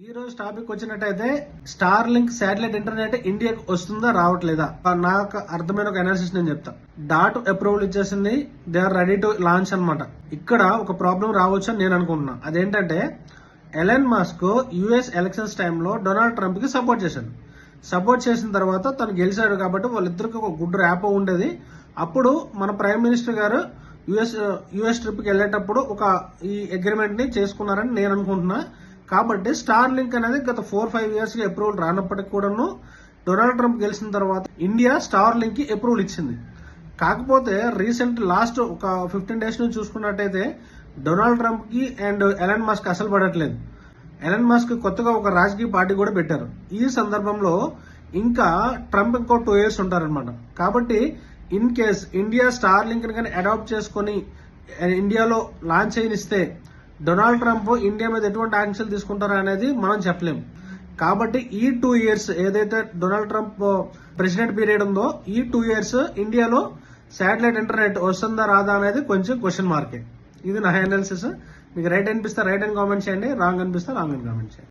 ఈ రోజు టాపిక్ వచ్చినట్టయితే స్టార్ లింక్ శాటిలైట్ ఇంటర్నెట్ ఇండియాకి వస్తుందా రావట్లేదా నాకు అర్థమైన ఒక అనాలిసిస్ నేను చెప్తా. డాట్ అప్రూవల్ ఇచ్చేసింది, they are ready to launch అన్నమాట. ఇక్కడ ఒక ప్రాబ్లం రావచ్చు అని నేను అనుకుంటున్నా. అదేంటంటే ఎలన్ మస్క్ యుఎస్ ఎలక్షన్స్ టైంలో డొనాల్డ్ ట్రంప్ కి సపోర్ట్ చేశాడు. సపోర్ట్ చేసిన తర్వాత తను గెలిచాడు కాబట్టి వాళ్ళిద్దరికి ఒక గుడ్ ర్యాపో ఉండేది. అప్పుడు మన ప్రైమ్ మినిస్టర్ గారు యుఎస్ ట్రిప్ కి వెళ్ళేటప్పుడు ఒక ఈ అగ్రిమెంట్ ని చేసుకున్నారని నేను అనుకుంటున్నా. కాబట్టి స్టార్ లింక్ అనేది గత 4-5 years కి అప్రూవల్ రానప్పటికీ కూడాను డొనాల్డ్ ట్రంప్ గెలిచిన తర్వాత ఇండియా స్టార్ లింక్ కి అప్రూవల్ ఇచ్చింది. కాకపోతే రీసెంట్ లాస్ట్ ఒక 15 days నుంచి చూసుకున్నట్టయితే డొనాల్డ్ ట్రంప్ కి అండ్ ఎలన్ మస్క్ అసలు పడట్లేదు. ఎలన్ మస్క్ కొత్తగా ఒక రాజకీయ పార్టీ కూడా పెట్టారు. ఈ సందర్భంలో ఇంకా ట్రంప్ ఇంకో 2 years ఉంటారనమాట. కాబట్టి in case India star link కానీ అడాప్ట్ చేసుకుని ఇండియాలో లాంచ్ అయినిస్తే డొనాల్డ్ ట్రంప్ ఇండియా మీద ఎటువంటి యాక్షన్లు తీసుకుంటారా అనేది మనం చెప్పలేం. కాబట్టి ఈ 2 years ఏదైతే డొనాల్డ్ ట్రంప్ ప్రెసిడెంట్ పీరియడ్ ఉందో ఈ 2 years ఇండియాలో శాటిలైట్ ఇంటర్నెట్ వస్తుందా రాదా అనేది కొంచెం క్వశ్చన్ మార్కే. ఇది నా అనాలిసిస్. మీకు రైట్ అనిపిస్తే రైట్ అని కామెంట్ చేయండి, రాంగ్ అనిపిస్తే రాంగ్ అని కామెంట్ చేయండి.